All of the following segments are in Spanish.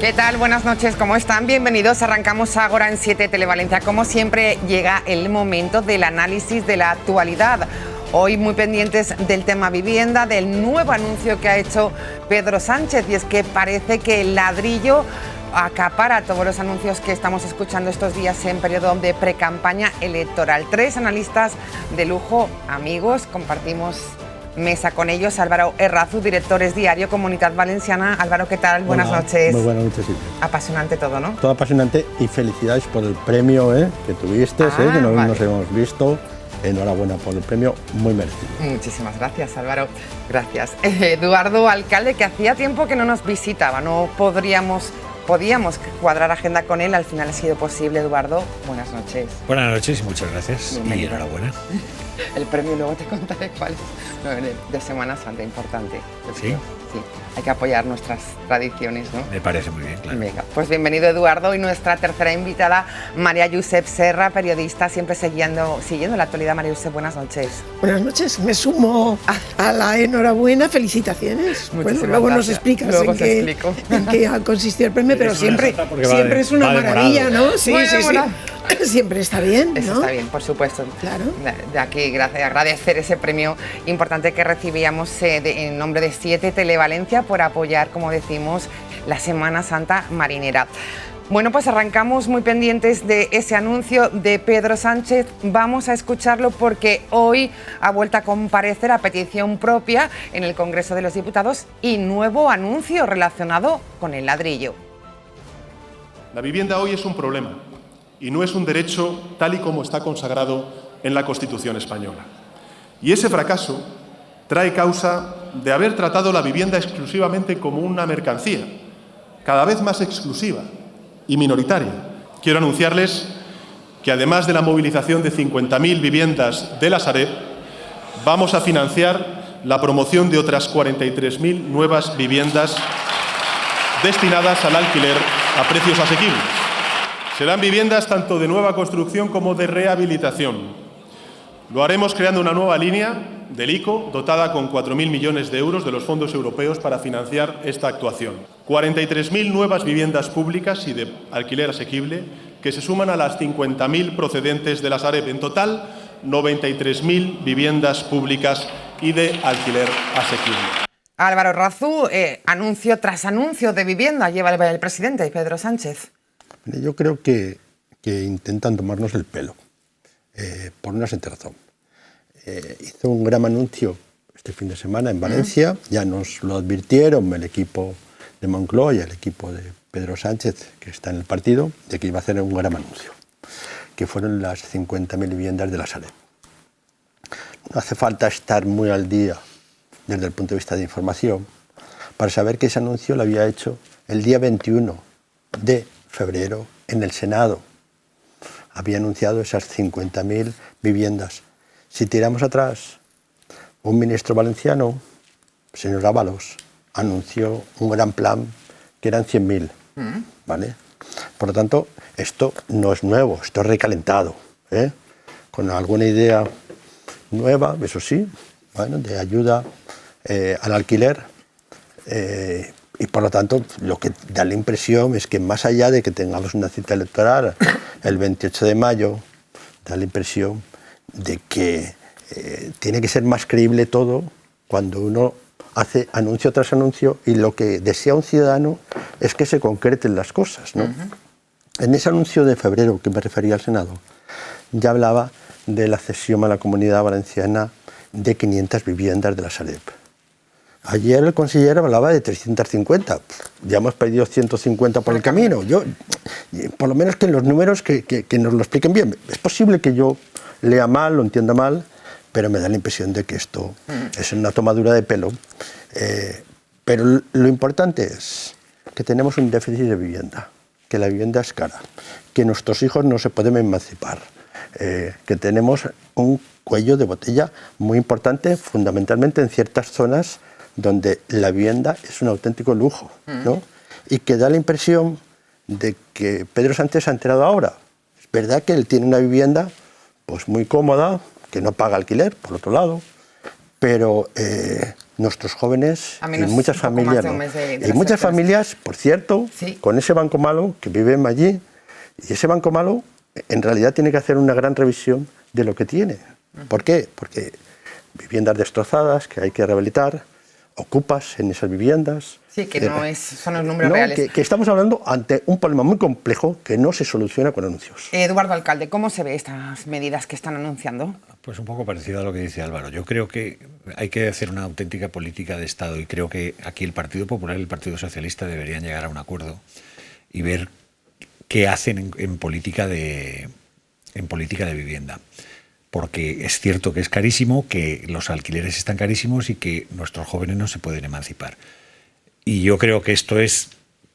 ¿Qué tal? Buenas noches, ¿cómo están? Bienvenidos. Arrancamos ahora en 7 Televalencia. Como siempre, llega el momento del análisis de la actualidad. Hoy muy pendientes del tema vivienda, del nuevo anuncio que ha hecho Pedro Sánchez, y es que parece que el ladrillo acapara todos los anuncios que estamos escuchando estos días en periodo de precampaña electoral. 3 analistas de lujo, amigos, compartimos mesa con ellos. Álvaro Errázuriz, director Diario Comunitat Valenciana. Álvaro, ¿qué tal? Buenas noches. Muy buenas noches, Silvia. Apasionante todo, ¿no? Todo apasionante, y felicidades por el premio que tuviste, que no nos hemos visto. Enhorabuena por el premio, muy merecido. Muchísimas gracias, Álvaro. Gracias. Eduardo, alcalde, que hacía tiempo que no nos visitaba, no podíamos cuadrar agenda con él, al final ha sido posible. Eduardo, buenas noches. Buenas noches y muchas gracias. Bienvenido. Y enhorabuena. El premio luego te contaré cuál es. De Semana Santa, importante. ¿Sí? Sí, hay que apoyar nuestras tradiciones, ¿no? Me parece muy bien, claro. Venga, pues bienvenido, Eduardo, y nuestra tercera invitada, María Josep Serra, periodista, siempre siguiendo la actualidad. María Josep, buenas noches. Buenas noches, me sumo a la enhorabuena, felicitaciones. Bueno, luego nos explicas en qué ha consistido el premio, pero siempre es una maravilla, ¿no? Sí, siempre está bien, ¿no? Eso está bien, por supuesto. Claro. De aquí, gracias, agradecer ese premio importante que recibíamos en nombre de 7 Televalencia por apoyar, como decimos, la Semana Santa marinera. Bueno, pues arrancamos muy pendientes de ese anuncio de Pedro Sánchez. Vamos a escucharlo porque hoy ha vuelto a comparecer a petición propia en el Congreso de los Diputados y nuevo anuncio relacionado con el ladrillo. La vivienda hoy es un problema y no es un derecho tal y como está consagrado en la Constitución española. Y ese fracaso trae causa de haber tratado la vivienda exclusivamente como una mercancía, cada vez más exclusiva y minoritaria. Quiero anunciarles que, además de la movilización de 50.000 viviendas de la Sareb, vamos a financiar la promoción de otras 43.000 nuevas viviendas destinadas al alquiler a precios asequibles. Serán viviendas tanto de nueva construcción como de rehabilitación. Lo haremos creando una nueva línea del ICO, dotada con 4.000 millones de euros de los fondos europeos para financiar esta actuación. 43.000 nuevas viviendas públicas y de alquiler asequible, que se suman a las 50.000 procedentes de la Sareb. En total, 93.000 viviendas públicas y de alquiler asequible. Álvaro Errázuriz, anuncio tras anuncio de vivienda lleva el presidente Pedro Sánchez. Yo creo que intentan tomarnos el pelo, por una sencilla razón. Hizo un gran anuncio este fin de semana en Valencia, ya nos lo advirtieron el equipo de Moncloa y el equipo de Pedro Sánchez, que está en el partido, de que iba a hacer un gran anuncio, que fueron las 50.000 viviendas de la Sareb. No hace falta estar muy al día desde el punto de vista de información para saber que ese anuncio lo había hecho el día 21 de febrero en el Senado. Había anunciado esas 50.000 viviendas. Si tiramos atrás, un ministro valenciano, señor Ábalos, anunció un gran plan que eran 100.000, ¿vale? Por lo tanto, esto no es nuevo, esto es recalentado, con alguna idea nueva, eso sí, bueno, de ayuda al alquiler, y por lo tanto lo que da la impresión es que, más allá de que tengamos una cita electoral el 28 de mayo, da la impresión de que tiene que ser más creíble todo cuando uno hace anuncio tras anuncio, y lo que desea un ciudadano es que se concreten las cosas, ¿no? En ese anuncio de febrero que me refería al Senado, ya hablaba de la cesión a la Comunidad Valenciana de 500 viviendas de la Sareb. Ayer el conseller hablaba de 350. Ya hemos perdido 150 por el camino. Yo, por lo menos, que en los números que nos lo expliquen bien. Es posible que yo lea mal, lo entienda mal, pero me da la impresión de que esto es una tomadura de pelo. Pero lo importante es que tenemos un déficit de vivienda, que la vivienda es cara, que nuestros hijos no se pueden emancipar, que tenemos un cuello de botella muy importante, fundamentalmente en ciertas zonas donde la vivienda es un auténtico lujo, ¿no? Y que da la impresión de que Pedro Sánchez se ha enterado ahora. Es verdad que él tiene una vivienda pues muy cómoda, que no paga alquiler, por otro lado, pero nuestros jóvenes y muchas familias, por cierto, sí, con ese banco malo que viven allí, y ese banco malo en realidad tiene que hacer una gran revisión de lo que tiene. ¿Por qué? Porque viviendas destrozadas que hay que rehabilitar, ocupas en esas viviendas. Sí, que son los números reales. Que estamos hablando ante un problema muy complejo que no se soluciona con anuncios. Eduardo Alcalde, ¿cómo se ve estas medidas que están anunciando? Pues un poco parecido a lo que dice Álvaro. Yo creo que hay que hacer una auténtica política de Estado y creo que aquí el Partido Popular y el Partido Socialista deberían llegar a un acuerdo y ver qué hacen en política de vivienda. Porque es cierto que es carísimo, que los alquileres están carísimos y que nuestros jóvenes no se pueden emancipar. Y yo creo que esto es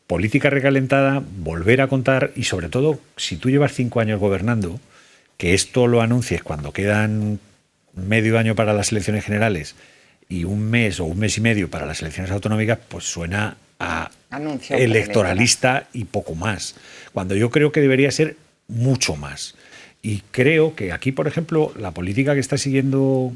política recalentada, volver a contar y sobre todo, si tú llevas 5 años gobernando, que esto lo anuncies cuando quedan medio año para las elecciones generales y un mes o un mes y medio para las elecciones autonómicas, pues suena a anuncio electoralista y poco más. Cuando yo creo que debería ser mucho más. Y creo que aquí, por ejemplo, la política que está siguiendo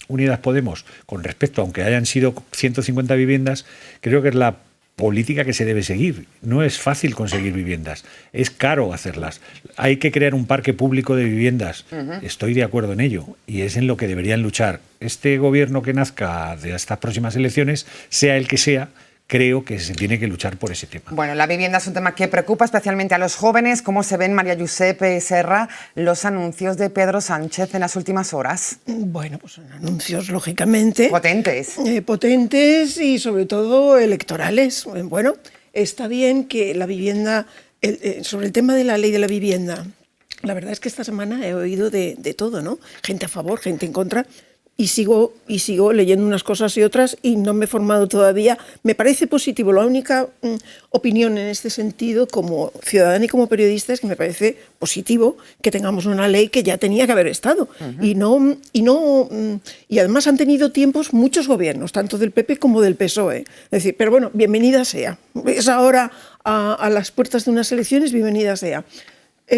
Unidas Podemos, con respecto, aunque hayan sido 150 viviendas, creo que es la política que se debe seguir. No es fácil conseguir viviendas, es caro hacerlas. Hay que crear un parque público de viviendas. Estoy de acuerdo en ello y es en lo que deberían luchar. Este gobierno que nazca de estas próximas elecciones, sea el que sea, creo que se tiene que luchar por ese tema. Bueno, la vivienda es un tema que preocupa especialmente a los jóvenes. ¿Cómo se ven, María Josep Serra, los anuncios de Pedro Sánchez en las últimas horas? Bueno, pues son anuncios, lógicamente. Potentes. Potentes y, sobre todo, electorales. Bueno, está bien que la vivienda... sobre el tema de la ley de la vivienda, la verdad es que esta semana he oído de todo, ¿no? Gente a favor, gente en contra... Y sigo leyendo unas cosas y otras y no me he formado todavía. Me parece positivo. La única opinión en este sentido, como ciudadana y como periodista, es que me parece positivo que tengamos una ley que ya tenía que haber estado. Y además han tenido tiempos muchos gobiernos, tanto del PP como del PSOE. Es decir, pero bueno, bienvenida sea. Es ahora a las puertas de unas elecciones, bienvenida sea.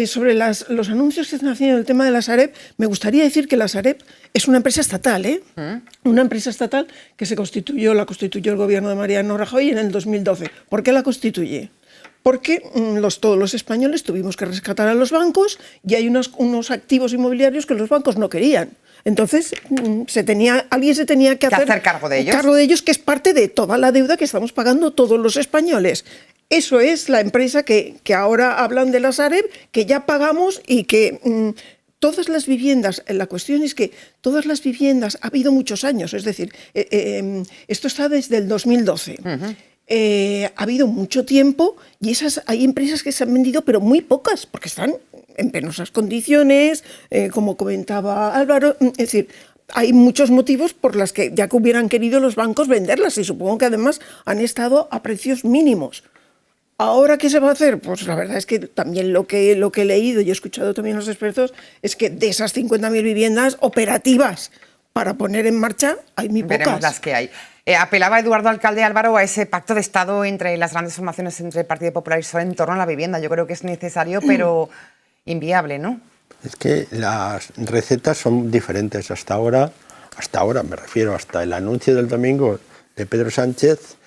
Sobre los anuncios que están haciendo el tema de la Sareb, me gustaría decir que la Sareb es una empresa estatal, una empresa estatal que la constituyó el gobierno de Mariano Rajoy en el 2012. ¿Por qué la constituye? Porque todos los españoles tuvimos que rescatar a los bancos y hay unos activos inmobiliarios que los bancos no querían. Entonces, alguien se tenía que hacer cargo de ellos. Cargo de ellos, que es parte de toda la deuda que estamos pagando todos los españoles. Eso es la empresa que ahora hablan de la Sareb, que ya pagamos y que todas las viviendas, la cuestión es que todas las viviendas, ha habido muchos años, es decir, esto está desde el 2012. Ha habido mucho tiempo y hay empresas que se han vendido, pero muy pocas, porque están en penosas condiciones, como comentaba Álvaro, es decir, hay muchos motivos por los que ya que hubieran querido los bancos venderlas y supongo que además han estado a precios mínimos. ¿Ahora qué se va a hacer? Pues la verdad es que también lo que he leído y he escuchado también a los expertos es que de esas 50.000 viviendas operativas para poner en marcha hay muy pocas. Veremos las que hay. Apelaba Eduardo Alcalde, Álvaro, a ese pacto de Estado entre las grandes formaciones entre el Partido Popular y PSOE en torno a la vivienda. Yo creo que es necesario, pero inviable, ¿no? Es que las recetas son diferentes hasta ahora me refiero, hasta el anuncio del domingo de Pedro Sánchez.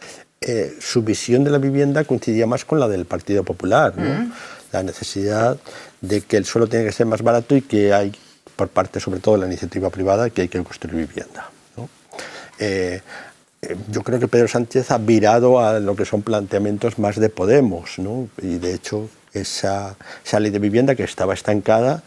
Su visión de la vivienda coincidía más con la del Partido Popular, ¿no? La necesidad de que el suelo tiene que ser más barato y que hay, por parte sobre todo de la iniciativa privada, que hay que construir vivienda, ¿no? Yo creo que Pedro Sánchez ha virado a lo que son planteamientos más de Podemos, ¿no? Y de hecho esa ley de vivienda que estaba estancada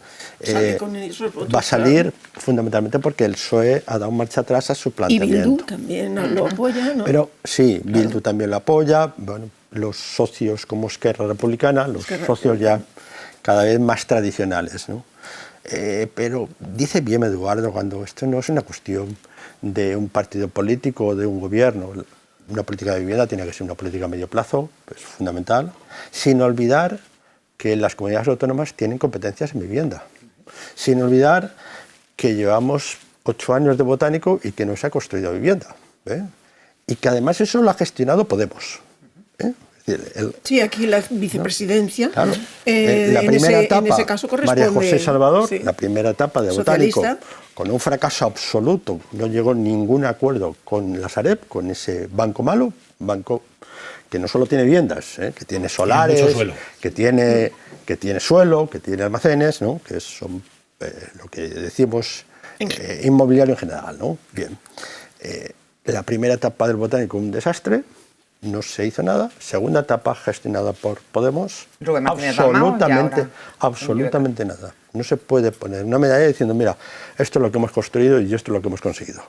va a salir fundamentalmente porque el PSOE ha dado marcha atrás a su planteamiento. Y Bildu también lo apoya, ¿no? Pero sí, Bildu también lo apoya, bueno, los socios como Esquerra Republicana, socios ya cada vez más tradicionales, ¿no? Pero dice bien Eduardo, cuando esto no es una cuestión de un partido político o de un gobierno, una política de vivienda tiene que ser una política a medio plazo, es fundamental, sin olvidar que las comunidades autónomas tienen competencias en vivienda, sin olvidar que llevamos 8 años de botánico y que no se ha construido vivienda, y que además eso lo ha gestionado Podemos. Es Sí, aquí la vicepresidencia. ¿no? Claro. La primera etapa, en ese caso corresponde, María José Salvador, sí, la primera etapa de Botánico, con un fracaso absoluto, no llegó a ningún acuerdo con la Sareb, con ese banco malo, banco que no solo tiene viviendas, que tiene solares, que tiene suelo, que tiene almacenes, ¿no? Que son lo que decimos inmobiliario en general, ¿no? Bien. La primera etapa del Botánico, un desastre, no se hizo nada. Segunda etapa gestionada por Podemos, absolutamente nada. No se puede poner una medalla diciendo, mira, esto es lo que hemos construido y esto es lo que hemos conseguido.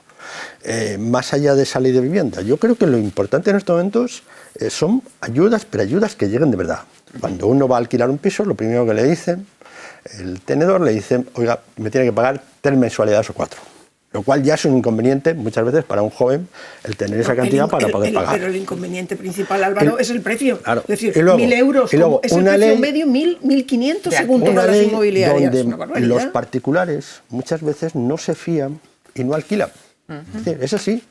Más allá de esa ley de vivienda, yo creo que lo importante en estos momentos son ayudas, pero ayudas que lleguen de verdad. Cuando uno va a alquilar un piso, lo primero que le dicen, el tenedor le dice, oiga, me tiene que pagar 3 mensualidades o 4. Lo cual ya es un inconveniente muchas veces para un joven el tener esa cantidad para poder pagar. Pero el inconveniente principal, Álvaro, es el precio. Claro. Es decir, 1.000 euros, es el precio medio, 1.500 según todas las inmobiliarias. Donde los particulares muchas veces no se fían y no alquilan. Es así.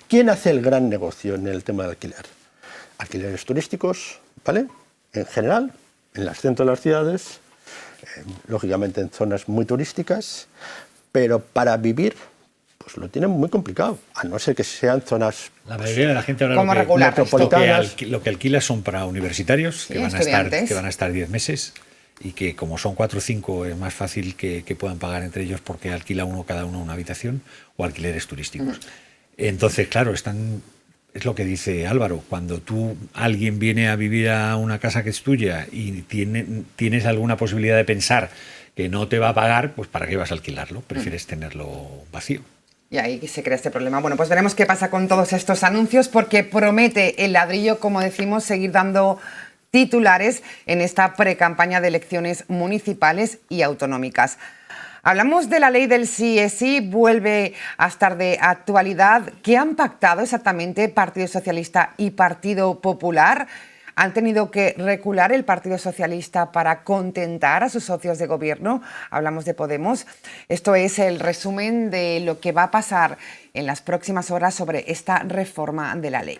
¿Quién hace el gran negocio en el tema del alquiler? Alquileres turísticos, ¿vale? En general, en los centros de las ciudades, lógicamente en zonas muy turísticas, pero para vivir pues lo tienen muy complicado, a no ser que sean zonas... La mayoría de la gente ahora lo que alquila son para universitarios, que van a estar 10 meses, y que como son 4 o 5 es más fácil que puedan pagar entre ellos porque alquila cada uno una habitación, o alquileres turísticos. Entonces, claro, es lo que dice Álvaro, cuando alguien viene a vivir a una casa que es tuya y tienes alguna posibilidad de pensar que no te va a pagar, pues ¿para qué vas a alquilarlo? Prefieres tenerlo vacío. Y ahí se crea este problema. Bueno, pues veremos qué pasa con todos estos anuncios, porque promete el ladrillo, como decimos, seguir dando titulares en esta precampaña de elecciones municipales y autonómicas. Hablamos de la ley del sí es sí, vuelve a estar de actualidad. ¿Qué han pactado exactamente Partido Socialista y Partido Popular? ¿Han tenido que recular el Partido Socialista para contentar a sus socios de gobierno? Hablamos de Podemos. Esto es el resumen de lo que va a pasar en las próximas horas sobre esta reforma de la ley.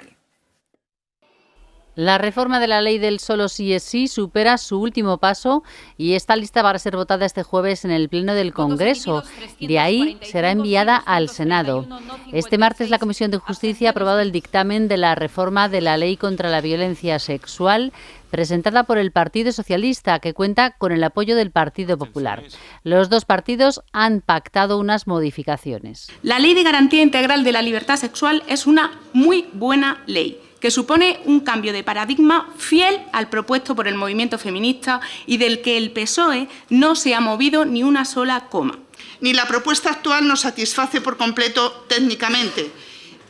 La reforma de la ley del solo sí es sí supera su último paso y está lista para ser votada este jueves en el Pleno del Congreso. De ahí será enviada al Senado. Este martes la Comisión de Justicia ha aprobado el dictamen de la reforma de la ley contra la violencia sexual presentada por el Partido Socialista, que cuenta con el apoyo del Partido Popular. Los dos partidos han pactado unas modificaciones. La Ley de Garantía Integral de la Libertad Sexual es una muy buena ley, que supone un cambio de paradigma fiel al propuesto por el movimiento feminista y del que el PSOE no se ha movido ni una sola coma. Ni la propuesta actual nos satisface por completo técnicamente,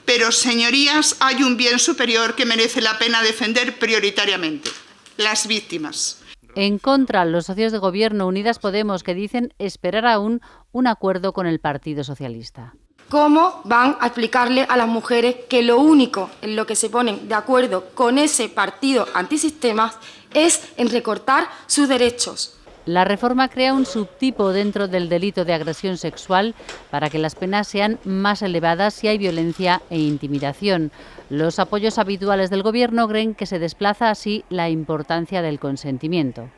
pero, señorías, hay un bien superior que merece la pena defender prioritariamente: las víctimas. En contra, los socios de gobierno Unidas Podemos, que dicen esperar aún un acuerdo con el Partido Socialista. ¿Cómo van a explicarle a las mujeres que lo único en lo que se ponen de acuerdo con ese partido antisistemas es en recortar sus derechos? La reforma crea un subtipo dentro del delito de agresión sexual para que las penas sean más elevadas si hay violencia e intimidación. Los apoyos habituales del Gobierno creen que se desplaza así la importancia del consentimiento.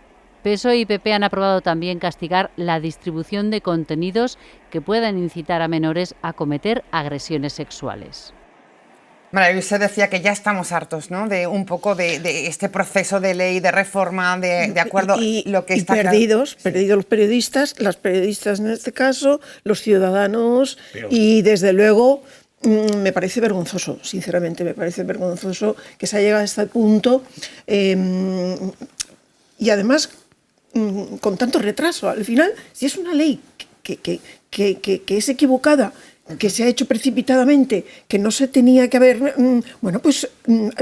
PSOE y PP han aprobado también castigar la distribución de contenidos que puedan incitar a menores a cometer agresiones sexuales. María, usted decía que ya estamos hartos, ¿no?, de un poco de este proceso de ley, de reforma, de acuerdo. Lo que está perdidos los periodistas, las periodistas en este caso, los ciudadanos, y desde luego me parece vergonzoso, sinceramente, me parece vergonzoso que se haya llegado a este punto y además con tanto retraso. Al final, si es una ley que es equivocada, que se ha hecho precipitadamente, que no se tenía que haber... Bueno, pues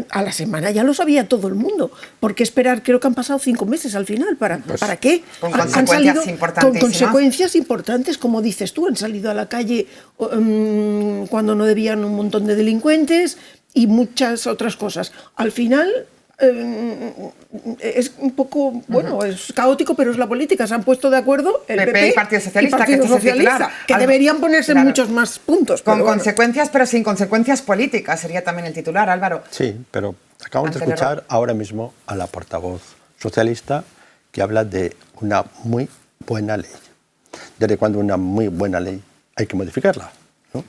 a la semana ya lo sabía todo el mundo. ¿Por qué esperar? Creo que han pasado 5 meses al final. ¿Para qué? Con consecuencias importantísimas. Con consecuencias importantes, como dices tú. Han salido a la calle cuando no debían un montón de delincuentes y muchas otras cosas. Al final es un poco, bueno, es caótico, pero es la política. Se han puesto de acuerdo el PP y Partido Socialista, que, este Socialista, que deberían ponerse muchos más puntos. Con consecuencias, pero sin consecuencias políticas, sería también el titular, Álvaro. Sí, pero acabamos de escuchar ahora mismo a la portavoz socialista que habla de una muy buena ley. ¿Desde cuándo una muy buena ley hay que modificarla? ¿No?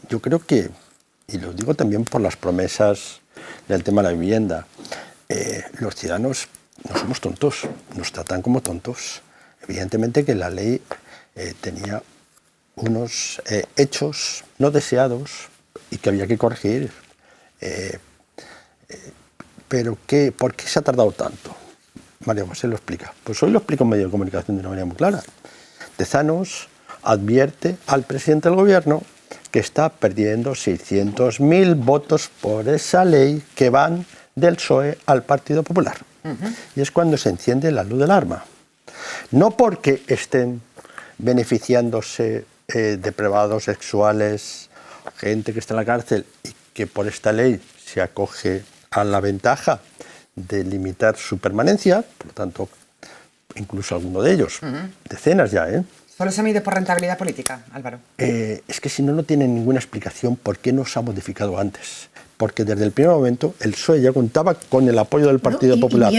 Yo creo que, y lo digo también por las promesas del tema de la vivienda, los ciudadanos no somos tontos, nos tratan como tontos. Evidentemente que la ley tenía unos hechos no deseados y que había que corregir. Pero ¿por qué se ha tardado tanto? María José lo explica. Pues hoy lo explica un medio de comunicación de una manera muy clara. Tezanos advierte al presidente del gobierno que está perdiendo 600.000 votos por esa ley que van del PSOE al Partido Popular. Y es cuando se enciende la luz del alarma. No porque estén beneficiándose depravados sexuales, gente que está en la cárcel y que por esta ley se acoge a la ventaja de limitar su permanencia, por lo tanto, incluso alguno de ellos, decenas ya, ¿Solo se mide por rentabilidad política, Álvaro? Es que si no, no tiene ninguna explicación por qué no se ha modificado antes. Porque desde el primer momento el PSOE ya contaba con el apoyo del Partido Popular.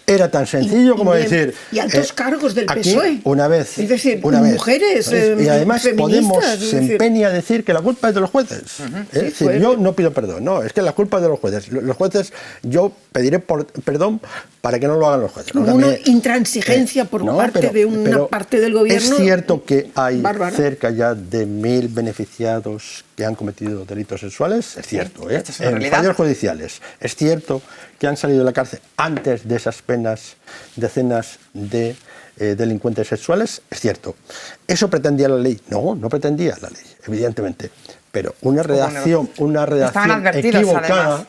Era tan sencillo como decir... Y altos cargos del aquí, PSOE. Una vez. Es decir, mujeres. Y además Podemos se empeña a decir que la culpa es de los jueces. Es decir, yo no pido perdón, no, es que la culpa es de los jueces. Los jueces, yo pediré perdón para que no lo hagan los jueces. Hubo una intransigencia por parte de una parte del gobierno. Es cierto que hay cerca ya de 1.000 beneficiados que han cometido delitos sexuales, es cierto, en fallos judiciales. Es cierto que han salido de la cárcel antes de esas penas decenas de delincuentes sexuales, es cierto. ¿Eso pretendía la ley? No, no pretendía la ley, evidentemente. Pero una redacción equivocada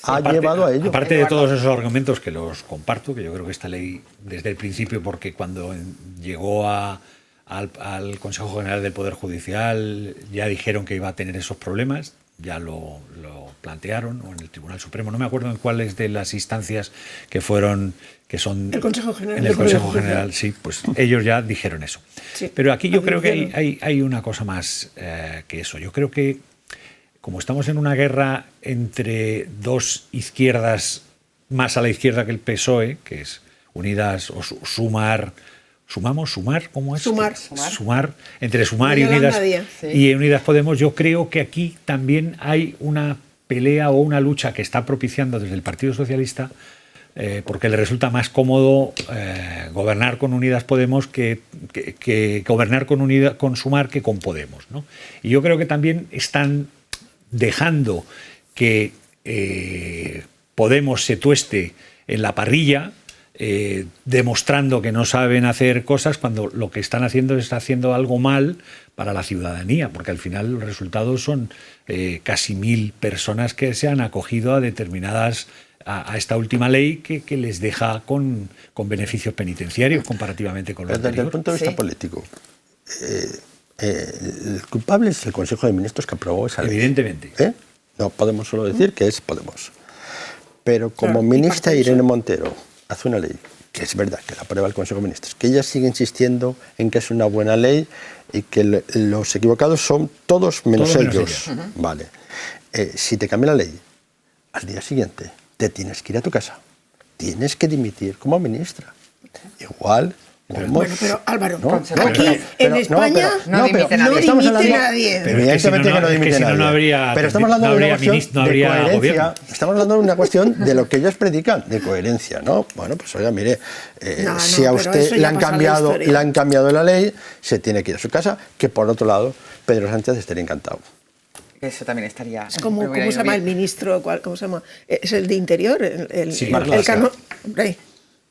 ha llevado a ello. Aparte de todos esos argumentos que los comparto, que yo creo que esta ley desde el principio, porque cuando llegó al Consejo General del Poder Judicial ya dijeron que iba a tener esos problemas, ya lo plantearon, o en el Tribunal Supremo, no me acuerdo en cuáles de las instancias que son el Consejo General. En el Consejo General, sí, pues ellos ya dijeron eso. Sí, pero aquí yo creo que hay una cosa más que eso. Yo creo que como estamos en una guerra entre dos izquierdas, más a la izquierda que el PSOE, que es Unidas o Sumar, ¿cómo es? Sumar, entre Sumar y Unidas, y Unidas Podemos, yo creo que aquí también hay una pelea o una lucha que está propiciando desde el Partido Socialista, porque le resulta más cómodo gobernar con Unidas Podemos que gobernar con Sumar que con Podemos, ¿no? Y yo creo que también están dejando que Podemos se tueste en la parrilla, demostrando que no saben hacer cosas cuando lo que están haciendo es haciendo algo mal para la ciudadanía, porque al final los resultados son casi 1.000 personas que se han acogido a determinadas a esta última ley que les deja con beneficios penitenciarios comparativamente con los anteriores. Desde el punto de vista político, el culpable es el Consejo de Ministros que aprobó esa ley. Evidentemente. No podemos solo decir que es Podemos. Pero como ministra Irene Montero hace una ley, que es verdad que la aprueba el Consejo de Ministros, que ella sigue insistiendo en que es una buena ley y que los equivocados son todos menos ellos. Vale. Si te cambia la ley, al día siguiente te tienes que ir a tu casa. Tienes que dimitir como ministra. Igual... Bueno, pero Álvaro, aquí en España no dimite nadie. Pero evidentemente que no dimite nadie. Pero estamos hablando de una cuestión de coherencia. Estamos hablando de una cuestión de lo que ellos predican, de coherencia, ¿no? Bueno, pues oiga, mire, si a usted le han cambiado la ley, se tiene que ir a su casa, que por otro lado, Pedro Sánchez estaría encantado. Eso también estaría... Es como, ¿cómo se llama el ministro? ¿Cómo se llama? Es el de Interior, sí, el Cano.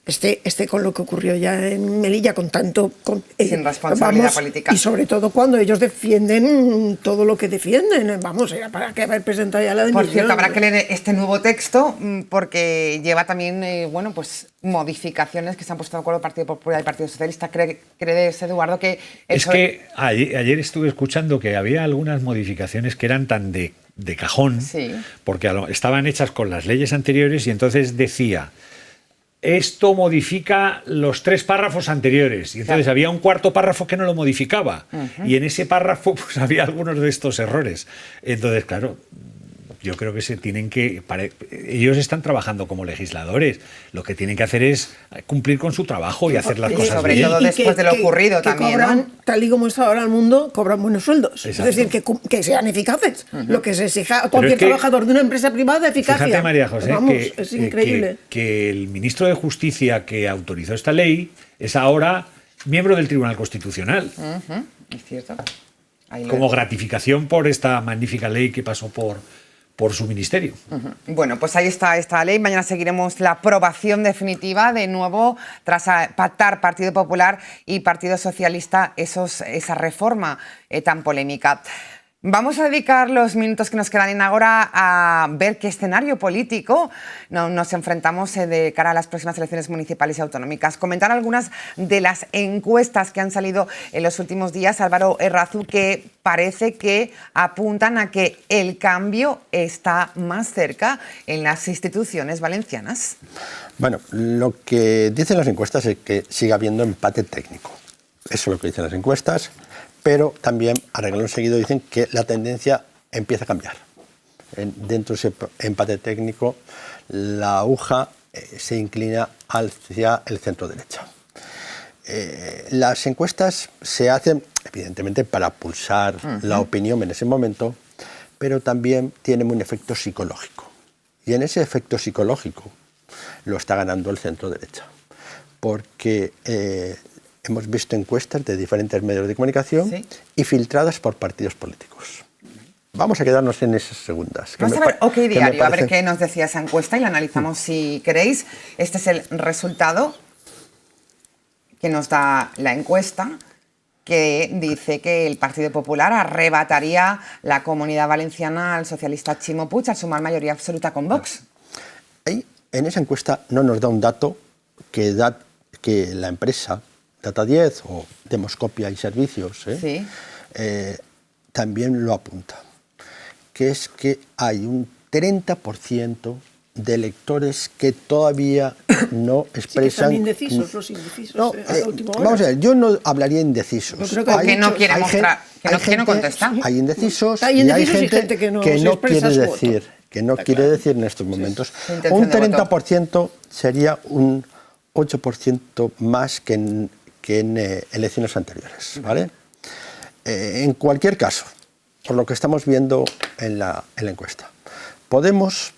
Este con lo que ocurrió ya en Melilla, con tanto... sin responsabilidad política. Y sobre todo cuando ellos defienden todo lo que defienden. Vamos, era para que haber presentado ya la dimisión. Por cierto, habrá que leer este nuevo texto porque lleva también, bueno, pues modificaciones que se han puesto de acuerdo el Partido Popular y el Partido Socialista. ¿Crees, Eduardo, que... Es que ayer estuve escuchando que había algunas modificaciones que eran tan de de cajón, Sí. porque estaban hechas con las leyes anteriores y entonces decía, esto modifica los 3 párrafos anteriores. Y entonces había un cuarto párrafo que no lo modificaba. Y en ese párrafo pues había algunos de estos errores. Entonces, claro, yo creo que ellos están trabajando como legisladores. Lo que tienen que hacer es cumplir con su trabajo y hacer las cosas sobre bien. todo después de lo ocurrido también, cobran, ¿no? tal y como está ahora el mundo, cobran buenos sueldos. Exacto. Es decir, que sean eficaces. Lo que se exija a cualquier trabajador de una empresa privada, eficacia. Fíjate, María José, Vamos, es increíble. que el ministro de Justicia que autorizó esta ley es ahora miembro del Tribunal Constitucional. Es cierto. Ahí lo Como dejo. gratificación por esta magnífica ley que pasó por su ministerio. Bueno, pues ahí está esta ley. Mañana seguiremos la aprobación definitiva de nuevo tras pactar Partido Popular y Partido Socialista esa reforma tan polémica. Vamos a dedicar los minutos que nos quedan en Agora a ver qué escenario político nos enfrentamos de cara a las próximas elecciones municipales y autonómicas. Comentar algunas de las encuestas que han salido en los últimos días, Álvaro Errázuriz, que parece que apuntan a que el cambio está más cerca en las instituciones valencianas. Bueno, lo que dicen las encuestas es que sigue habiendo empate técnico. Eso es lo que dicen las encuestas. Pero también, a renglón seguido, dicen que la tendencia empieza a cambiar. Dentro de ese empate técnico, la aguja se inclina hacia el centro-derecha. Las encuestas se hacen, evidentemente, para pulsar la opinión en ese momento, pero también tienen un efecto psicológico. Y en ese efecto psicológico lo está ganando el centro-derecha. Porque hemos visto encuestas de diferentes medios de comunicación y filtradas por partidos políticos. Vamos a quedarnos en esas segundas. Vamos a ver OK Diario, a ver qué nos decía esa encuesta y la analizamos si queréis. Este es el resultado que nos da la encuesta, que dice que el Partido Popular arrebataría la Comunidad Valenciana al socialista Ximo Puig al sumar mayoría absoluta con Vox. Ahí, en esa encuesta no nos da un dato que la empresa Data 10 o Demoscopia y Servicios también lo apunta, que es que hay un 30% de electores que todavía no expresan... Sí, que están indecisos, los indecisos. No, a la última hora. vamos a ver, yo no hablaría indecisos. Yo creo que no quiere mostrar, que no contesta. Hay indecisos, hay y hay indecisos gente que no quiere su decir, voto. que no quiere claro. decir en estos momentos. Sí, Un 30% sería un 8% más que en elecciones anteriores, ¿vale? En cualquier caso, por lo que estamos viendo en la encuesta, Podemos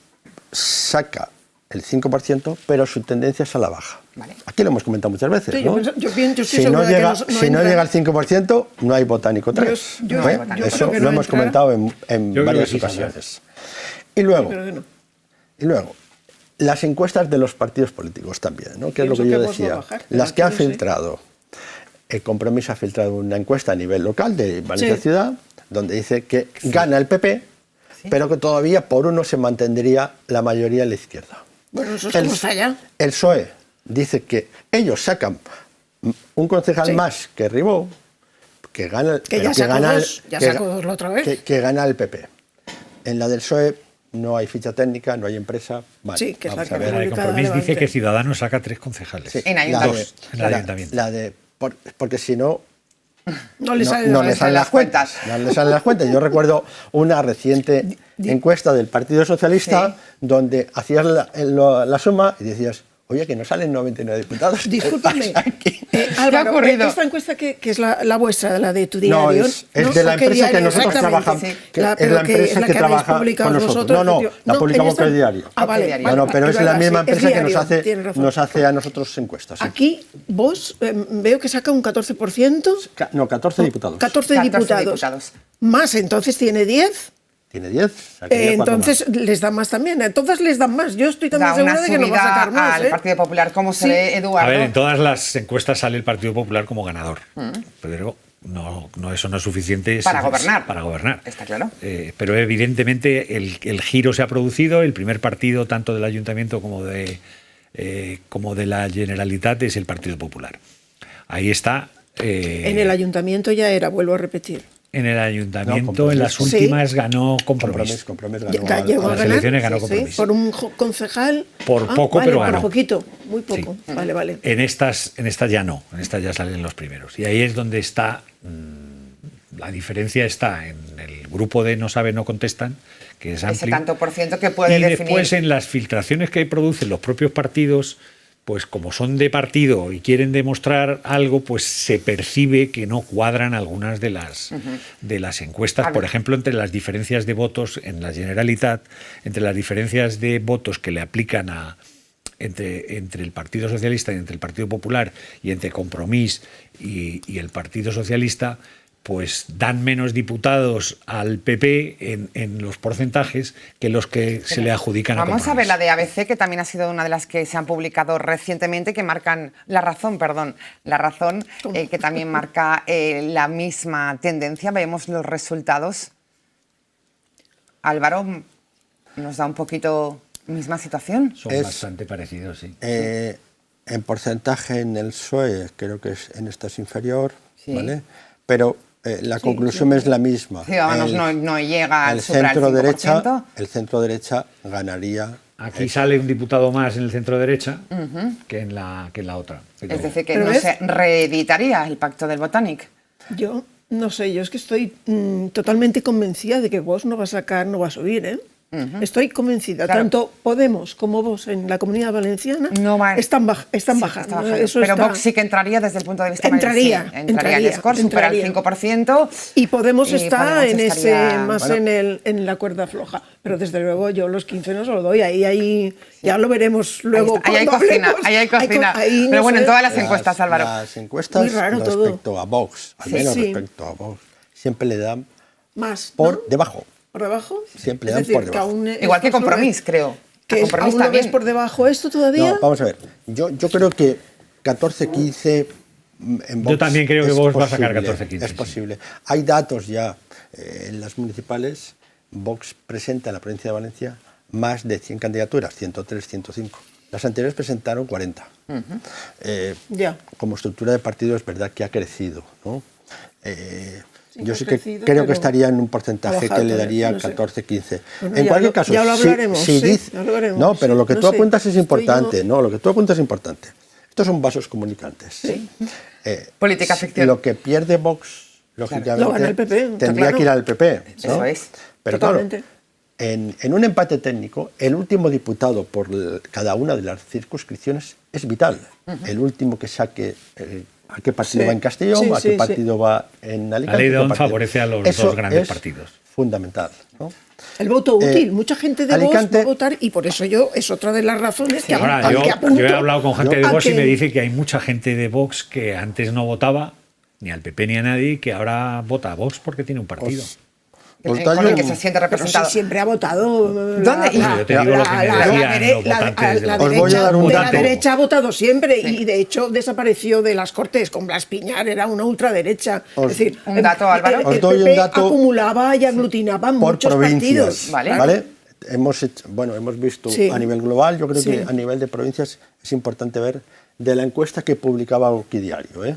saca el 5%, pero su tendencia es a la baja. Vale. Aquí lo hemos comentado muchas veces, Sí, ¿no? yo estoy Si segura no de que llega, no no entra. llega al 5%, no hay botánico 3. Yo ¿eh? creo Eso que lo no hemos entra. comentado en Yo creo varias que sí, ocasiones. Y luego, Pero que no. las encuestas de los partidos políticos también, ¿no? Que es lo Pienso que yo que Vox va a decía. bajar, Las pero que aquí han no sé. filtrado, el Compromís ha filtrado una encuesta a nivel local de Valencia Sí. Ciudad, donde dice que gana el PP, pero que todavía por uno se mantendría la mayoría en la izquierda. Bueno, eso es como está ya. El PSOE dice que ellos sacan un concejal Sí. más que Ribó, que gana, Que pero ya sacó gana dos, ya sacó dos la otra vez. que gana el PP. En la del PSOE no hay ficha técnica, no hay empresa. Vale, Sí, que es la vamos que a ver. La de Publicada Compromís dice Levante. que Ciudadanos saca 3 concejales. Sí, En la ayuntamientos. En el ayuntamiento. Porque si no, No le sale no la le salen las cuentas. No le salen las cuentas. Yo recuerdo una reciente encuesta del Partido Socialista donde hacías la suma y decías, oye, que no salen 99 diputados. Discúlpame, Aquí. Álvaro, ¿Qué ha ocurrido? esta encuesta que es la vuestra, la de tu diario. No, es de la ¿O qué empresa que diario? nosotros Exactamente, trabajamos. sí. Que es pero la empresa que habéis trabaja publicado con nosotros. vosotros, No, tío. la publicamos esta- con el diario. Ah, vale, Diario. vale, No, pero es la verdad, misma sí, empresa que diario, tienes razón. nos hace a nosotros encuestas. Sí. Aquí vos veo que saca un 14%. No, 14 diputados. 14 diputados. Más, entonces tiene 10. Tiene 10. sacaría cuatro Entonces les dan más también. A todas les dan más. Yo estoy Da también una segura de que no va a subida sacar más. al Partido Popular. ¿Cómo se ve, A Eduardo? ver, en todas las encuestas sale el Partido Popular como ganador, pero no, eso no es suficiente Para gobernar. Para gobernar. Está claro. Pero evidentemente el giro se ha producido. El primer partido, tanto del Ayuntamiento como de la Generalitat, es el Partido Popular. Ahí está. En el ayuntamiento ya era, vuelvo a repetir. En el ayuntamiento, en las últimas, ganó Compromís. Compromís ganó las elecciones, ganó Compromís. Por un concejal. Por poco, vale, pero ganó. Por poquito, muy poco. Sí. Vale. En estas ya no, en estas ya salen los primeros. Y ahí es donde está, la diferencia está en el grupo de no saben, no contestan, que es amplio. Ese tanto por ciento que puede definir. Y después en las filtraciones que producen los propios partidos, pues como son de partido y quieren demostrar algo, pues se percibe que no cuadran algunas de las encuestas. Por ejemplo, entre las diferencias de votos en la Generalitat, entre las diferencias de votos que le aplican entre el Partido Socialista y entre el Partido Popular y entre Compromís y el Partido Socialista, pues dan menos diputados al PP en los porcentajes que los que se le adjudican a Compromís. Vamos a ver la de ABC, que también ha sido una de las que se han publicado recientemente, que marcan La Razón, que también marca la misma tendencia. Vemos los resultados. Álvaro, nos da un poquito misma situación. Son bastante parecidos, sí. En porcentaje en el PSOE creo que en esta es inferior, sí. ¿Vale? Pero la conclusión es la misma. Ciudadanos no llega al centro derecha. El centro derecha ganaría. Aquí sale un diputado más en el centro derecha que en la otra. Es decir, que no se reeditaría el pacto del Botanic. Yo no sé, yo es que estoy totalmente convencida de que Vox no va a subir, ¿eh? Estoy convencida, claro. Tanto Podemos como Vox en la Comunidad Valenciana están bajando. Pero Vox sí que entraría desde el punto de vista entraría el score, supera el 5%. Y Podemos está en la cuerda floja. Pero desde luego yo los 15 no se lo doy, ahí ya lo veremos luego. Ahí hay cocina. Pero bueno, en todas las encuestas, Álvaro. Las encuestas respecto a Vox, al menos respecto a Vox, siempre le dan más por debajo. ¿Por debajo? Siempre dan por debajo. Igual que Compromís, creo. ¿Que aún lo ves por debajo esto todavía? No, vamos a ver. Yo creo que 14-15 en Vox. Yo también creo que Vox va a sacar 14-15. Es posible. Hay datos ya en las municipales. Vox presenta en la provincia de Valencia más de 100 candidaturas, 103, 105. Las anteriores presentaron 40. Como estructura de partido es verdad que ha crecido, ¿no? Yo sí que creo que estaría en un porcentaje que le daría 14-15. En cualquier caso, ya lo hablaremos. No, pero lo que tú apuntas es importante. No, lo que tú apuntas es importante. Estos son vasos comunicantes. Sí. Política ficción. Lo que pierde Vox, lógicamente, lo gana el PP, tendría que ir al PP. ¿no? Eso es. Pero totalmente. Claro, en un empate técnico, el último diputado por cada una de las circunscripciones es vital. El último que saque a qué partido va en Castellón, a qué partido va en Alicante. La ley de Don favorece a los dos grandes partidos. Fundamental, ¿no? El voto útil. Mucha gente de Vox va a votar y por eso es otra de las razones que ahora, yo he hablado con gente de Vox y me dice que hay mucha gente de Vox que antes no votaba ni al PP ni a nadie, que ahora vota a Vox porque tiene un partido. Con el que se siente representado. Pero si siempre ha votado. ¿Dónde? Yo te digo lo que me decían los votantes de la derecha ha votado siempre y de hecho desapareció de las Cortes con Blas Piñar, era una ultraderecha. Es decir, un dato, Álvaro. Os doy un dato acumulaba y aglutinaba muchos partidos. ¿Vale? Hemos visto a nivel global, yo creo que a nivel de provincias es importante ver de la encuesta que publicaba Oquidiario,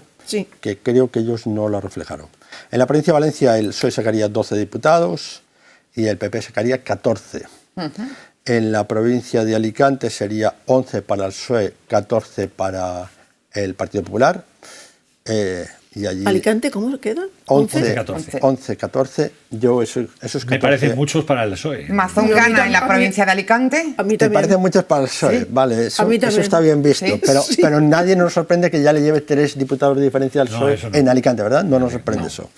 que creo que ellos no la reflejaron. En la provincia de Valencia el PSOE sacaría 12 diputados y el PP sacaría 14. En la provincia de Alicante sería 11 para el PSOE, 14 para el Partido Popular. Y allí ¿Alicante cómo queda? 11, 14. Yo esos 14. Me parecen muchos para el PSOE. Mazón gana en la provincia de Alicante. A mí ¿Te parecen muchos para el PSOE? Vale, eso está bien visto. Pero nadie nos sorprende que ya le lleve 3 diputados de diferencia al PSOE en Alicante, ¿verdad? No nos sorprende eso.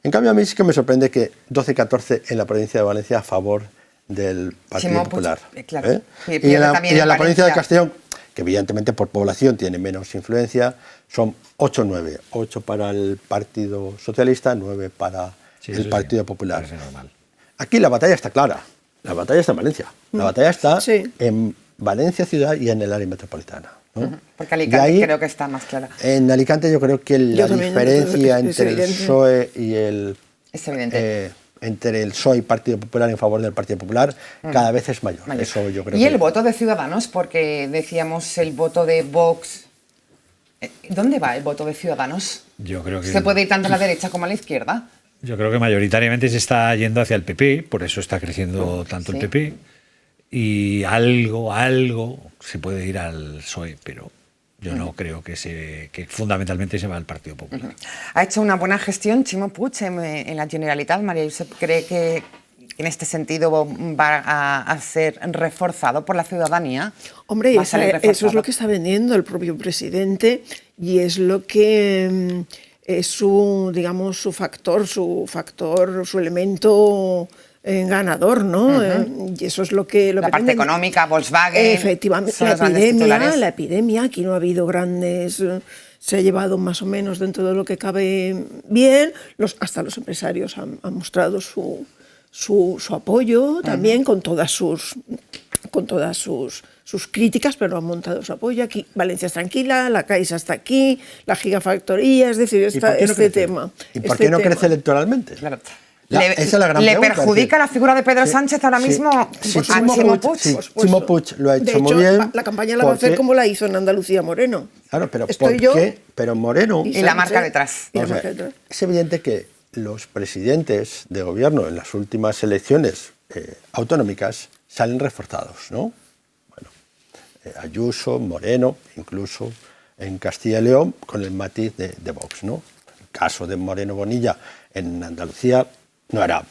En cambio, a mí sí que me sorprende que 12-14 en la provincia de Valencia a favor del Partido Popular. Claro. Y en la provincia de Castellón, que evidentemente por población tiene menos influencia, son 8-9. 8 para el Partido Socialista, 9 para el Partido Popular. Aquí la batalla está clara. La batalla está en Valencia. La batalla está en Valencia ciudad y en el área metropolitana, ¿no? Porque Alicante creo que está más clara. En Alicante yo creo que la diferencia entre el PSOE y el... Es evidente. Entre el PSOE y Partido Popular en favor del Partido Popular cada vez es mayor. Eso yo creo. ¿Y el voto de Ciudadanos? Porque decíamos el voto de Vox. ¿Dónde va el voto de Ciudadanos? Yo creo que... ¿Se puede ir tanto a la derecha como a la izquierda? Yo creo que mayoritariamente se está yendo hacia el PP, por eso está creciendo tanto el PP, y algo se puede ir al PSOE, pero yo no creo que fundamentalmente se va al Partido Popular. Ha hecho una buena gestión Ximo Puig en la Generalitat. María Josep cree que en este sentido va a ser reforzado por la ciudadanía. Hombre, eso es lo que está vendiendo el propio presidente y es lo que es su factor, su elemento ganador, ¿no? Y eso es lo que... La parte económica, Volkswagen... Efectivamente, la epidemia, aquí no ha habido grandes... Se ha llevado más o menos dentro de lo que cabe bien, hasta los empresarios han mostrado su apoyo también, con todas sus críticas, pero han montado su apoyo. Aquí Valencia es tranquila, la Caixa está aquí, la gigafactoría, es decir, este tema. ¿Y por qué no crece electoralmente? Claro. Esa es la gran ¿Le pregunta, perjudica la figura de Pedro Sánchez ahora mismo a Ximo Puig? Sí, Ximo Puig lo ha hecho muy bien. La campaña la va a hacer como la hizo en Andalucía Moreno. Claro, pero ¿por qué? Pero Moreno... Y la marca detrás. Es evidente que los presidentes de gobierno en las últimas elecciones autonómicas salen reforzados, ¿no? Bueno, Ayuso, Moreno, incluso en Castilla y León, con el matiz de Vox, ¿no? El caso de Moreno Bonilla en Andalucía no era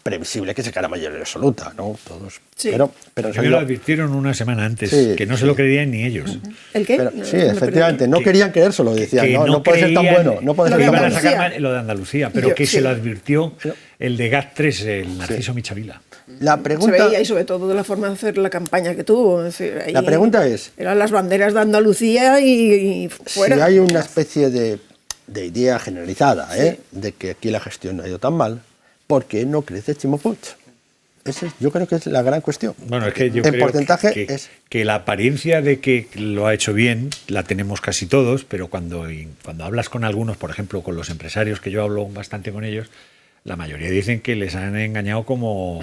previsible que sacara mayoría absoluta, ¿no? Todos. Sí. Pero lo advirtieron una semana antes, que no se lo creían ni ellos. ¿El qué? Sí, efectivamente, no querían creérselo, decían, no puede ser tan bueno, no puede ser tan bueno. Iban a sacar lo de Andalucía, pero que se lo advirtió el de GAT3, el Narciso Michavila. La pregunta, se veía, y sobre todo de la forma de hacer la campaña que tuvo. Es decir, ahí la pregunta es... Eran las banderas de Andalucía y fuera. Si hay una especie de idea generalizada, de que aquí la gestión no ha ido tan mal, ¿por qué no crece Ximo Puig? Yo creo que es la gran cuestión. Bueno, es que yo en creo porcentaje que la apariencia de que lo ha hecho bien la tenemos casi todos, pero cuando hablas con algunos, por ejemplo, con los empresarios, que yo hablo bastante con ellos, la mayoría dicen que les han engañado como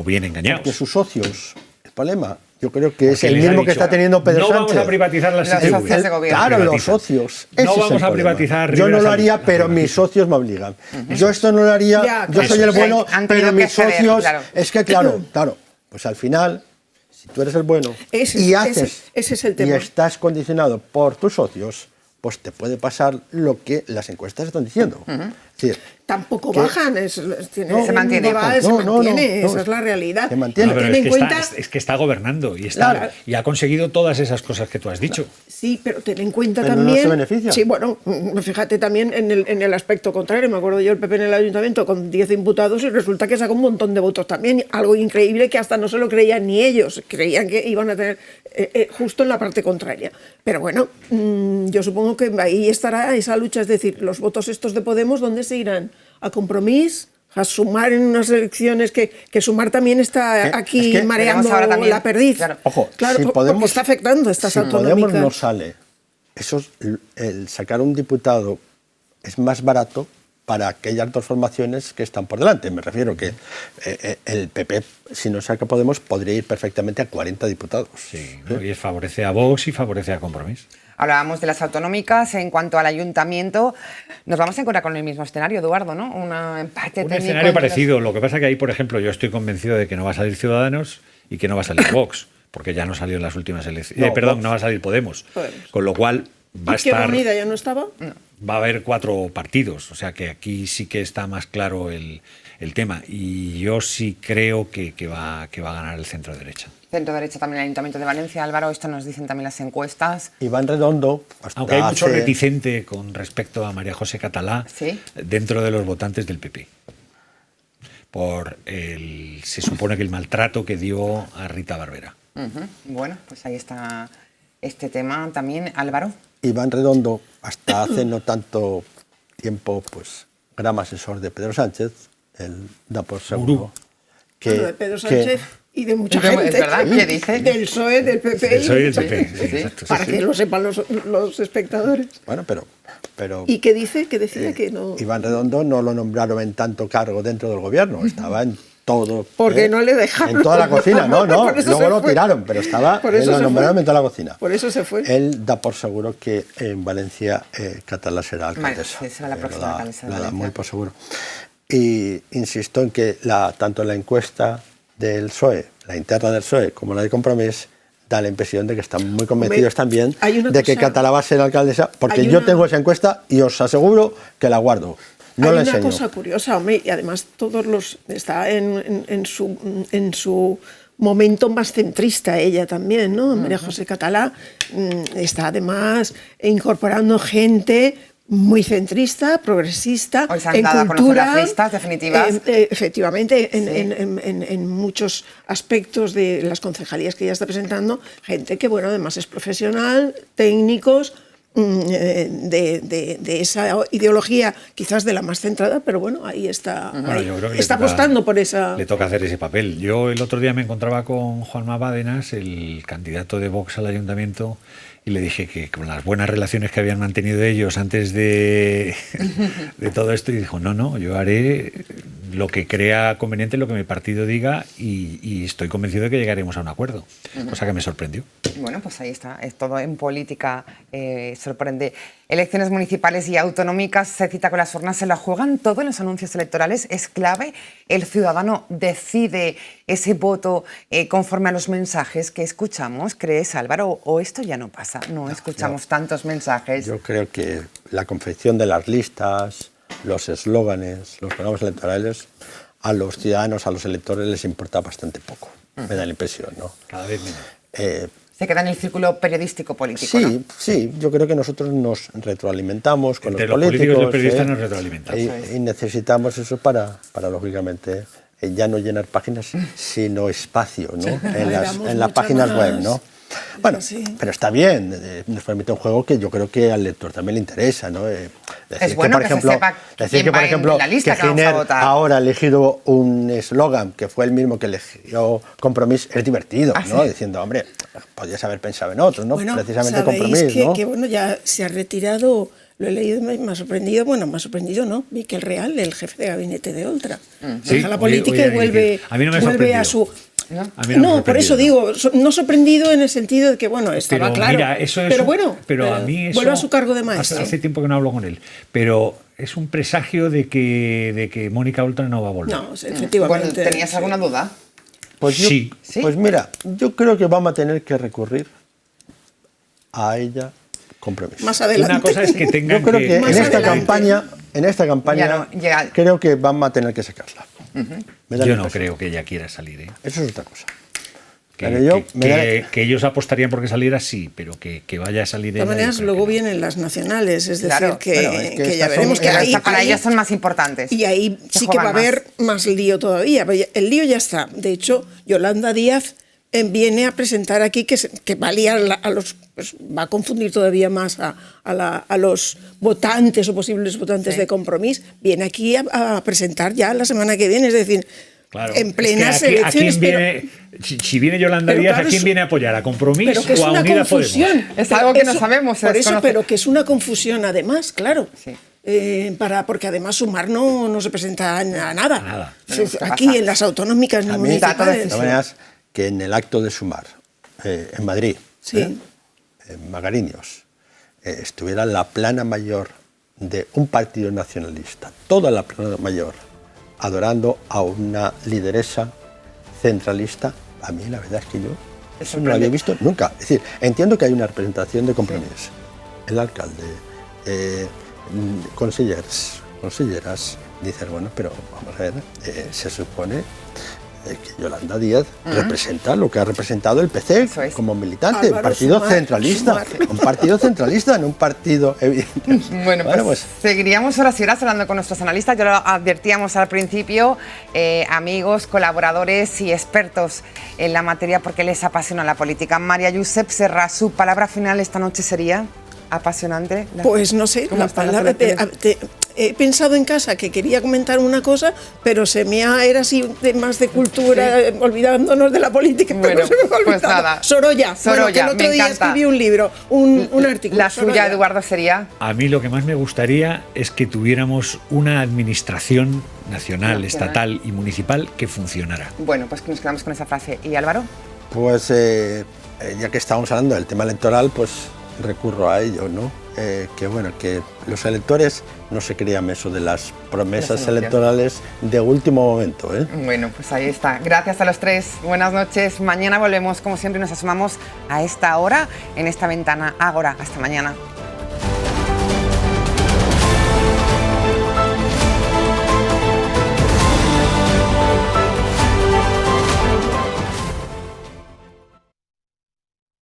bien engañados. Porque sus socios, el problema, yo creo que es el mismo que está teniendo Pedro Sánchez. No vamos a privatizar las socios de gobierno. Claro, los socios. No vamos a privatizar. Yo no lo haría, pero mis socios me obligan. Yo esto no lo haría, yo soy el bueno, pero mis socios... Es que, claro, pues al final, si tú eres el bueno y haces ese es el tema. Y estás condicionado por tus socios, pues te puede pasar lo que las encuestas están diciendo. Es decir, tampoco bajan, se mantiene. Esa es la realidad. Se mantiene. Es que está gobernando y ha conseguido todas esas cosas que tú has dicho. Sí, pero ten en cuenta pero también... no se beneficia. Sí, bueno, fíjate también en el aspecto contrario. Me acuerdo yo el PP en el ayuntamiento con 10 imputados y resulta que sacó un montón de votos también. Algo increíble que hasta no se lo creían ni ellos. Creían que iban a tener justo en la parte contraria. Pero bueno, yo supongo que ahí estará esa lucha. Es decir, los votos estos de Podemos, ¿dónde se irán? ¿A Compromís? ¿A Sumar en unas elecciones? Que Sumar también está aquí mareando la perdiz. Claro, ojo, claro, si porque está afectando a estas autonómicas. Si Podemos no sale, el sacar un diputado es más barato para aquellas dos formaciones que están por delante. Me refiero que el PP, si no saca Podemos, podría ir perfectamente a 40 diputados. Sí, ¿no? Y favorece a Vox y favorece a Compromís. Hablábamos de las autonómicas. En cuanto al ayuntamiento, nos vamos a encontrar con el mismo escenario, Eduardo, ¿no? Un escenario parecido. Lo que pasa que ahí, por ejemplo, yo estoy convencido de que no va a salir Ciudadanos y que no va a salir Vox, porque ya no salió en las últimas elecciones. No va a salir Podemos. Con lo cual va a estar... ¿Izquierda Unida ya no estaba? No. Va a haber 4 partidos, o sea que aquí sí que está más claro el tema. Y yo sí creo que va a ganar el centro-derecha. Centro-derecha también el Ayuntamiento de Valencia. Álvaro, esto nos dicen también las encuestas. Iván Redondo... Aunque hay mucho reticente con respecto a María José Catalá dentro de los votantes del PP. Se supone que el maltrato que dio a Rita Barberá. Bueno, pues ahí está este tema también. Álvaro. Iván Redondo, hasta hace no tanto tiempo, pues gran asesor de Pedro Sánchez, él da por seguro de Pedro Sánchez y de mucha gente. Es verdad, ¿qué dice? Del PSOE, del PP. Del PSOE y del PP, sí, exacto, para que lo sepan los espectadores. Bueno, pero ¿Y qué dice? ¿Qué decía que no? Iván Redondo no lo nombraron en tanto cargo dentro del gobierno, estaba en todo. Porque no le dejaron. En toda la cocina, no. Luego lo tiraron, pero estaba, lo nombraron en toda la cocina. Por eso se fue. Él da por seguro que en Valencia Catalá será alcaldesa. Vale, será la próxima alcaldesa de Lo da Valencia. muy por seguro. Y insisto en que tanto la encuesta del PSOE, la interna del PSOE, como la de Compromís, da la impresión de que están muy convencidos también de que Catalá va a ser alcaldesa, porque yo tengo esa encuesta y os aseguro que la guardo. No la enseño. Hay una cosa curiosa, hombre, y además está en su momento más centrista ella también, ¿no? María José Catalá está además incorporando gente muy centrista, progresista, hoy se han en dado cultura, a conocer las listas definitivas. Efectivamente, en muchos aspectos de las concejalías que ella está presentando, gente que, bueno, además es profesional, técnicos, de esa ideología, quizás de la más centrada, pero bueno, ahí está, yo creo que está apostando por esa... Le toca hacer ese papel. Yo el otro día me encontraba con Juanma Bárcenas, el candidato de Vox al ayuntamiento, y le dije que con las buenas relaciones que habían mantenido ellos antes de todo esto, y dijo, no, yo haré lo que crea conveniente, lo que mi partido diga, y estoy convencido de que llegaremos a un acuerdo, cosa que me sorprendió. Bueno, pues ahí está, es todo en política, sorprende. Elecciones municipales y autonómicas, se cita con las urnas, se la juegan todo en los anuncios electorales, es clave, el ciudadano decide ese voto conforme a los mensajes que escuchamos, ¿crees, Álvaro? ¿O esto ya no pasa? No escuchamos tantos mensajes. Yo creo que la confección de las listas, los eslóganes, los programas electorales, a los ciudadanos, a los electores les importa bastante poco, me da la impresión, ¿no? Cada vez menos. Se queda en el círculo periodístico político, sí, ¿no? Sí, yo creo que nosotros nos retroalimentamos con Entre los políticos y políticos. los periodistas nos retroalimentamos. Y necesitamos eso para lógicamente, ya no llenar páginas, sino espacio, ¿no? En las páginas web, ¿no? Bueno, pero está bien, nos permite un juego que yo creo que al lector también le interesa, ¿no? Es bueno que se sepa quién va en la lista que vamos a votar. Ahora ha elegido un eslogan que fue el mismo que eligió Compromís, es divertido, ¿no? ¿sí? Diciendo, hombre, podías haber pensado en otro, ¿no? Bueno, precisamente Compromís, ¿no? Que bueno, ya se ha retirado, lo he leído y me ha sorprendido, no, Miquel Real, el jefe de gabinete de Oltra. Deja la política y vuelve a su... No, por eso digo, no sorprendido en el sentido de que, bueno, estaba pero, claro. Mira, eso es pero bueno, pero a mí eso, vuelve a su cargo de maestro. Hace tiempo que no hablo con él, pero es un presagio de que Mónica Oltra no va a volver. No, efectivamente. Bueno, ¿tenías alguna duda? Pues sí. Pues mira, yo creo que vamos a tener que recurrir a ella Compromís. Más adelante. Una cosa es que tengan yo creo que en esta campaña Ya no, llega. creo que vamos a tener que sacarla. Yo no creo que ella quiera salir, ¿eh? Eso es otra cosa. Que ellos apostarían porque saliera, sí, pero que vaya a salir... De todas maneras, luego vienen las nacionales, es decir, Claro, que ya veremos que ahí... Para ellas son más importantes. Y ahí sí que va a haber más lío todavía. El lío ya está. De hecho, Yolanda Díaz viene a presentar aquí que va a liar a los... Pues va a confundir todavía más a los votantes o posibles votantes de Compromís. Viene aquí a presentar ya la semana que viene, es decir... Claro, en plenas elecciones. Si viene Yolanda Díaz, ¿a quién viene a apoyar? ¿A Compromís o a Unidas Podemos? Es algo que no sabemos. Por eso, pero que es una confusión además, claro. Sí. Porque además Sumar no se presenta a nada. No, aquí en las autonómicas ni municipales. De maneras que en el acto de Sumar, en Madrid, en Magariños, estuviera la plana mayor de un partido nacionalista, toda la plana mayor, adorando a una lideresa centralista, a mí la verdad es que yo eso no lo había visto nunca. Es decir, entiendo que hay una representación de Compromís. El alcalde, conselleras, dicen, bueno, pero vamos a ver, se supone que Yolanda Díaz representa lo que ha representado el PC como militante, Álvaro un partido Sumar, centralista, un partido centralista, no un partido evidente. Bueno, pues seguiríamos horas y horas hablando con nuestros analistas, ya lo advertíamos al principio, amigos, colaboradores y expertos en la materia porque les apasiona la política. María Josep Serra, su palabra final esta noche sería... apasionante. Pues no sé, la palabra he pensado en casa que quería comentar una cosa, pero era así más de cultura, olvidándonos de la política. Bueno, pues nada. Sorolla, bueno, que el otro día escribí un libro, un artículo. La suya, Eduardo, sería... A mí lo que más me gustaría es que tuviéramos una administración nacional, estatal y municipal que funcionara. Bueno, pues nos quedamos con esa frase. ¿Y Álvaro? Pues ya que estábamos hablando del tema electoral, pues recurro a ello, ¿no? Que los electores no se crean eso de las promesas electorales de último momento, ¿eh? Bueno, pues ahí está. Gracias a los tres. Buenas noches. Mañana volvemos, como siempre, nos asomamos a esta hora en esta ventana Ágora. Hasta mañana.